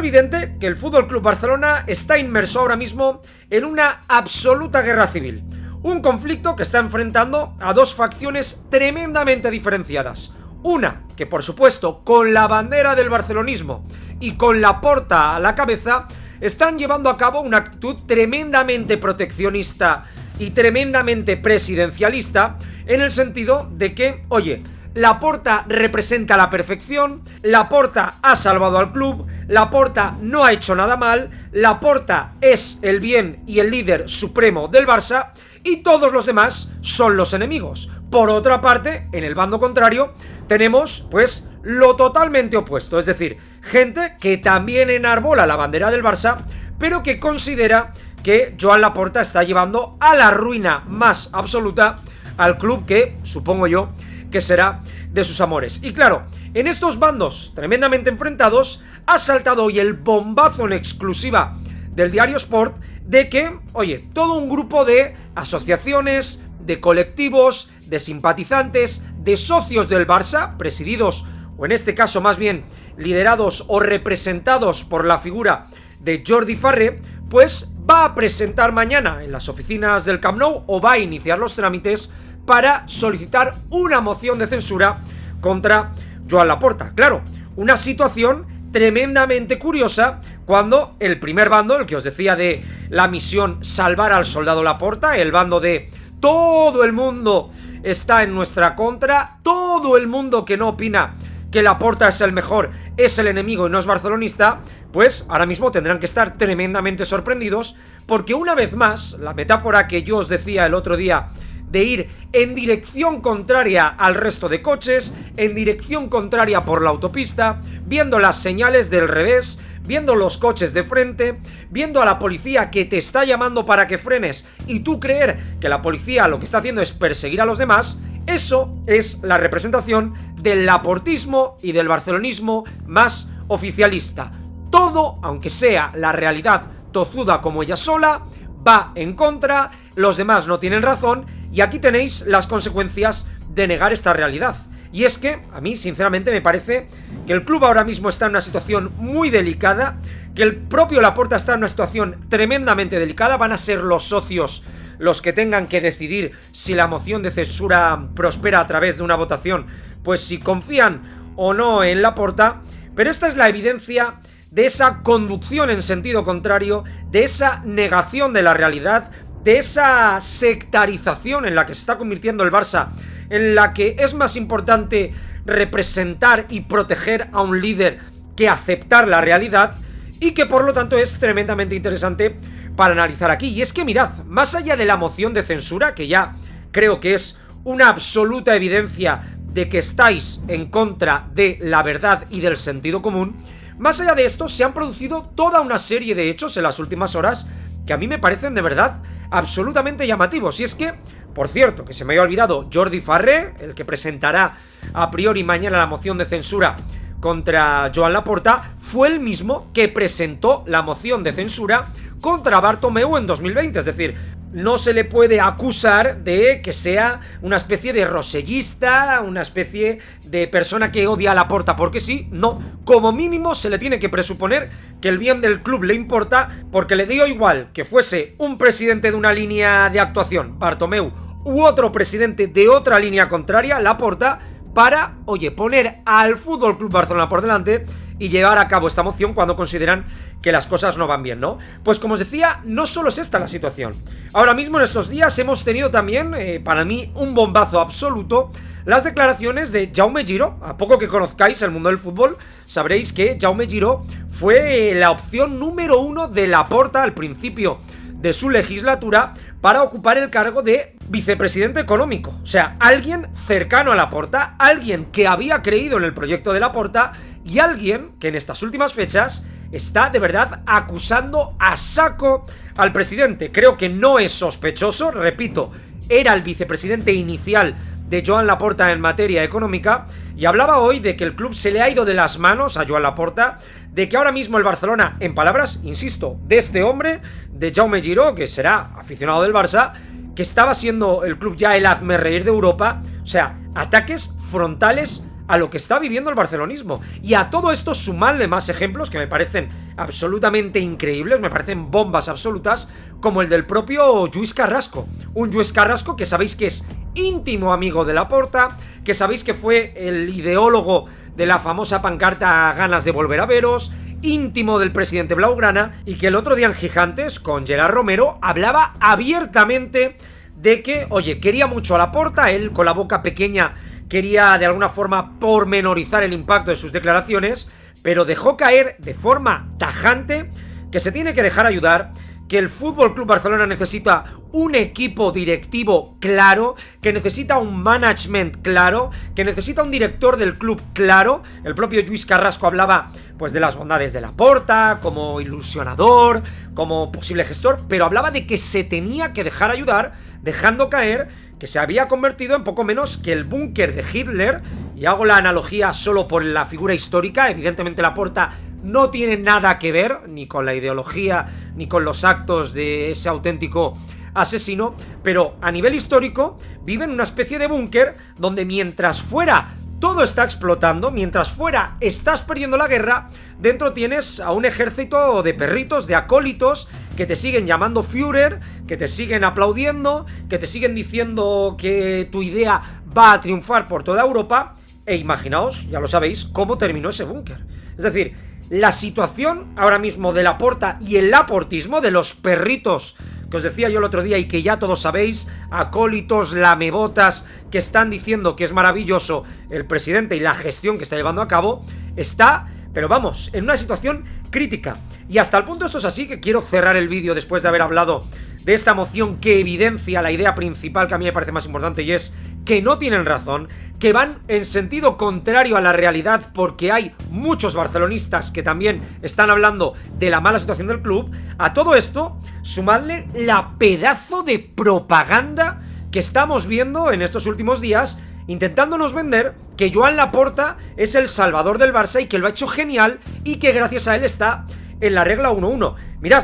evidente que el Fútbol Club Barcelona está inmerso ahora mismo en una absoluta guerra civil. Un conflicto que está enfrentando a dos facciones tremendamente diferenciadas. Una, que por supuesto, con la bandera del barcelonismo y con Laporta a la cabeza, están llevando a cabo una actitud tremendamente proteccionista y tremendamente presidencialista, en el sentido de que, oye, Laporta representa la perfección, Laporta ha salvado al club, Laporta no ha hecho nada mal, Laporta es el bien y el líder supremo del Barça, y todos los demás son los enemigos. Por otra parte, en el bando contrario, tenemos, pues, lo totalmente opuesto, es decir, gente que también enarbola la bandera del Barça, pero que considera que Joan Laporta está llevando a la ruina más absoluta al club que, supongo yo, que será de sus amores. Y claro, en estos bandos tremendamente enfrentados, ha saltado hoy el bombazo en exclusiva del diario Sport de que, oye, todo un grupo de asociaciones, de colectivos, de simpatizantes, de socios del Barça, presididos, o en este caso más bien liderados o representados por la figura de Jordi Farré, pues va a presentar mañana en las oficinas del Camp Nou, o va a iniciar los trámites para solicitar una moción de censura contra Joan Laporta. Claro, una situación tremendamente curiosa cuando el primer bando, el que os decía de la misión salvar al soldado Laporta, el bando de todo el mundo está en nuestra contra, todo el mundo que no opina que Laporta es el mejor, es el enemigo y no es barcelonista, pues ahora mismo tendrán que estar tremendamente sorprendidos, porque una vez más, la metáfora que yo os decía el otro día de ir en dirección contraria al resto de coches, en dirección contraria por la autopista, viendo las señales del revés, viendo los coches de frente, viendo a la policía que te está llamando para que frenes y tú creer que la policía lo que está haciendo es perseguir a los demás, eso es la representación del laportismo y del barcelonismo más oficialista. Todo, aunque sea la realidad tozuda como ella sola, va en contra, los demás no tienen razón, y aquí tenéis las consecuencias de negar esta realidad. Y es que, a mí sinceramente me parece que el club ahora mismo está en una situación muy delicada, que el propio Laporta está en una situación tremendamente delicada. Van a ser los socios los que tengan que decidir si la moción de censura prospera a través de una votación, pues si confían o no en Laporta, pero esta es la evidencia de esa conducción en sentido contrario, de esa negación de la realidad, de esa sectarización en la que se está convirtiendo el Barça, en la que es más importante representar y proteger a un líder que aceptar la realidad, y que por lo tanto es tremendamente interesante para analizar aquí. Y es que mirad, más allá de la moción de censura, que ya creo que es una absoluta evidencia de que estáis en contra de la verdad y del sentido común, más allá de esto se han producido toda una serie de hechos en las últimas horas que a mí me parecen de verdad absolutamente llamativos. Y es que, por cierto, que se me había olvidado, Jordi Farré, el que presentará a priori mañana la moción de censura contra Joan Laporta, fue el mismo que presentó la moción de censura contra Bartomeu en 2020, es decir, no se le puede acusar de que sea una especie de rosellista, una especie de persona que odia a Laporta porque sí, no, como mínimo se le tiene que presuponer que el bien del club le importa, porque le dio igual que fuese un presidente de una línea de actuación, Bartomeu, u otro presidente de otra línea contraria, Laporta, para, oye, poner al Fútbol Club Barcelona por delante y llevar a cabo esta moción cuando consideran que las cosas no van bien, ¿no? Pues como os decía, no solo es esta la situación. Ahora mismo en estos días hemos tenido también, para mí, un bombazo absoluto, las declaraciones de Jaume Giró. A poco que conozcáis el mundo del fútbol, sabréis que Jaume Giró fue la opción número 1 de Laporta al principio de su legislatura para ocupar el cargo de vicepresidente económico. O sea, alguien cercano a Laporta, alguien que había creído en el proyecto de Laporta y alguien que en estas últimas fechas está de verdad acusando a saco al presidente. Creo que no es sospechoso, repito, era el vicepresidente inicial de Joan Laporta en materia económica, y hablaba hoy de que el club se le ha ido de las manos a Joan Laporta, de que ahora mismo el Barcelona, en palabras, insisto, de este hombre, de Jaume Giró, que será aficionado del Barça, que estaba siendo el club ya el hazmerreír de Europa. O sea, ataques frontales a lo que está viviendo el barcelonismo. Y a todo esto sumadle más ejemplos que me parecen absolutamente increíbles, me parecen bombas absolutas, como el del propio Lluís Carrasco. Un Lluís Carrasco que sabéis que es íntimo amigo de Laporta, que sabéis que fue el ideólogo de la famosa pancarta "Ganas de volver a veros", íntimo del presidente blaugrana, y que el otro día en Gigantes, con Gerard Romero, hablaba abiertamente de que, oye, quería mucho a Laporta, él con la boca pequeña quería de alguna forma pormenorizar el impacto de sus declaraciones, pero dejó caer de forma tajante que se tiene que dejar ayudar, que el Fútbol Club Barcelona necesita un equipo directivo claro, que necesita un management claro, que necesita un director del club claro. El propio Lluís Carrasco hablaba pues de las bondades de Laporta, como ilusionador, como posible gestor, pero hablaba de que se tenía que dejar ayudar, dejando caer que se había convertido en poco menos que el búnker de Hitler, y hago la analogía solo por la figura histórica. Evidentemente Laporta no tiene nada que ver ni con la ideología ni con los actos de ese auténtico asesino, pero a nivel histórico vive en una especie de búnker donde mientras fuera todo está explotando, mientras fuera estás perdiendo la guerra, dentro tienes a un ejército de perritos, de acólitos, que te siguen llamando Führer, que te siguen aplaudiendo, que te siguen diciendo que tu idea va a triunfar por toda Europa. E imaginaos, ya lo sabéis, cómo terminó ese búnker. Es decir, la situación ahora mismo de Laporta y el laportismo, de los perritos que os decía yo el otro día y que ya todos sabéis, acólitos, lamebotas, que están diciendo que es maravilloso el presidente y la gestión que está llevando a cabo, está, pero vamos, en una situación crítica. Y hasta el punto esto es así que quiero cerrar el vídeo después de haber hablado de esta moción que evidencia la idea principal que a mí me parece más importante, y es que no tienen razón, que van en sentido contrario a la realidad, porque hay muchos barcelonistas que también están hablando de la mala situación del club. A todo esto, sumadle la pedazo de propaganda que estamos viendo en estos últimos días, intentándonos vender que Joan Laporta es el salvador del Barça y que lo ha hecho genial y que gracias a él está en la regla 1-1. Mirad,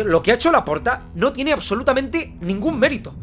lo que ha hecho Laporta no tiene absolutamente ningún mérito.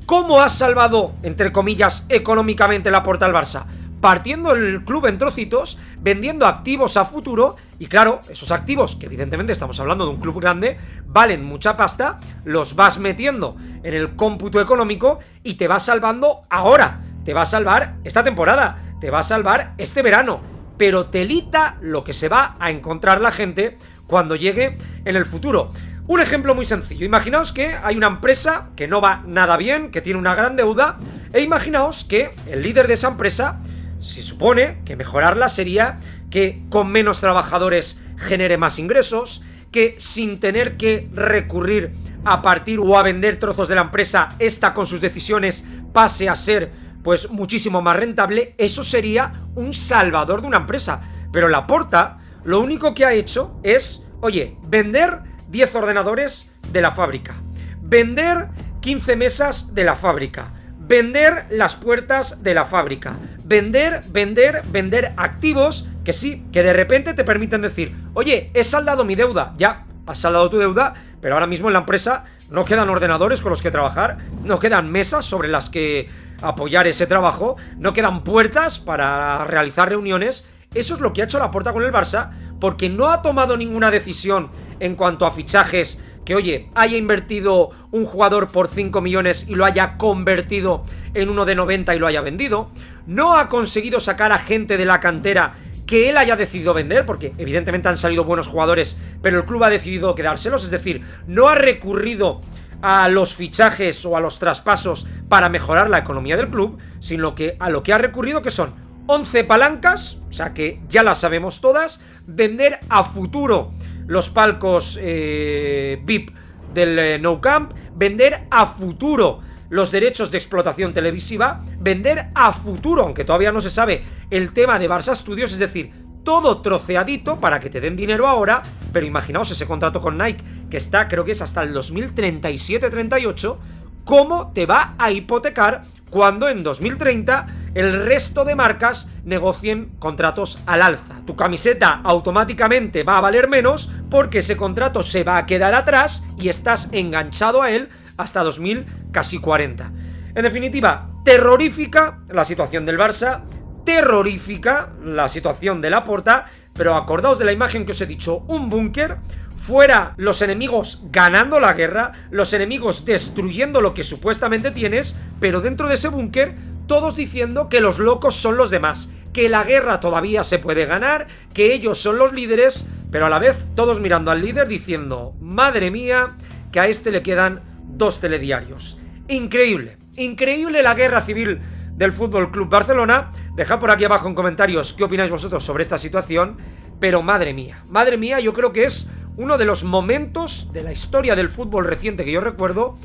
¿Cómo ha salvado, entre comillas, económicamente Laporta al Barça? Partiendo el club en trocitos, vendiendo activos a futuro, y claro, esos activos, que evidentemente estamos hablando de un club grande, valen mucha pasta, los vas metiendo en el cómputo económico y te vas salvando ahora, te va a salvar esta temporada, te va a salvar este verano, pero telita lo que se va a encontrar la gente cuando llegue en el futuro. Un ejemplo muy sencillo, imaginaos que hay una empresa que no va nada bien, que tiene una gran deuda, e imaginaos que el líder de esa empresa se supone que mejorarla sería que con menos trabajadores genere más ingresos, que sin tener que recurrir a partir o a vender trozos de la empresa, esta con sus decisiones pase a ser pues muchísimo más rentable. Eso sería un salvador de una empresa. Pero Laporta lo único que ha hecho es, oye, vender 10 ordenadores de la fábrica, vender 15 mesas de la fábrica, vender las puertas de la fábrica, vender activos que sí, que de repente te permiten decir, oye, he saldado mi deuda. Ya, has saldado tu deuda, pero ahora mismo en la empresa no quedan ordenadores con los que trabajar, no quedan mesas sobre las que apoyar ese trabajo, no quedan puertas para realizar reuniones. Eso es lo que ha hecho Laporta con el Barça, porque no ha tomado ninguna decisión en cuanto a fichajes, que oye, haya invertido un jugador por 5 millones y lo haya convertido en uno de 90 y lo haya vendido. No ha conseguido sacar a gente de la cantera que él haya decidido vender, porque evidentemente han salido buenos jugadores, pero el club ha decidido quedárselos. Es decir, no ha recurrido a los fichajes o a los traspasos para mejorar la economía del club, sino que a lo que ha recurrido, que son 11 palancas, o sea que ya las sabemos todas, vender a futuro los palcos VIP del Nou Camp, vender a futuro los derechos de explotación televisiva, vender a futuro, aunque todavía no se sabe, el tema de Barça Studios, es decir, todo troceadito para que te den dinero ahora. Pero imaginaos ese contrato con Nike, que está, creo que es hasta el 2037-38, ¿cómo te va a hipotecar cuando en 2030 el resto de marcas negocien contratos al alza? Tu camiseta automáticamente va a valer menos porque ese contrato se va a quedar atrás y estás enganchado a él hasta 2040. En definitiva, terrorífica la situación del Barça, terrorífica la situación de Laporta, pero acordaos de la imagen que os he dicho, un búnker, fuera los enemigos ganando la guerra, los enemigos destruyendo lo que supuestamente tienes, pero dentro de ese búnker todos diciendo que los locos son los demás, que la guerra todavía se puede ganar, que ellos son los líderes, pero a la vez todos mirando al líder diciendo, madre mía, que a este le quedan 2 telediarios. Increíble, increíble la guerra civil del Fútbol Club Barcelona. Dejad por aquí abajo en comentarios qué opináis vosotros sobre esta situación, pero madre mía, yo creo que es uno de los momentos de la historia del fútbol reciente que yo recuerdo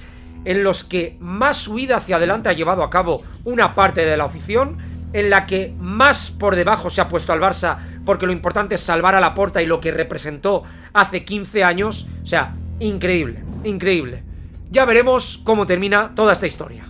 en los que más huida hacia adelante ha llevado a cabo una parte de la afición, en la que más por debajo se ha puesto al Barça, porque lo importante es salvar a Laporta y lo que representó hace 15 años. O sea, increíble, increíble. Ya veremos cómo termina toda esta historia.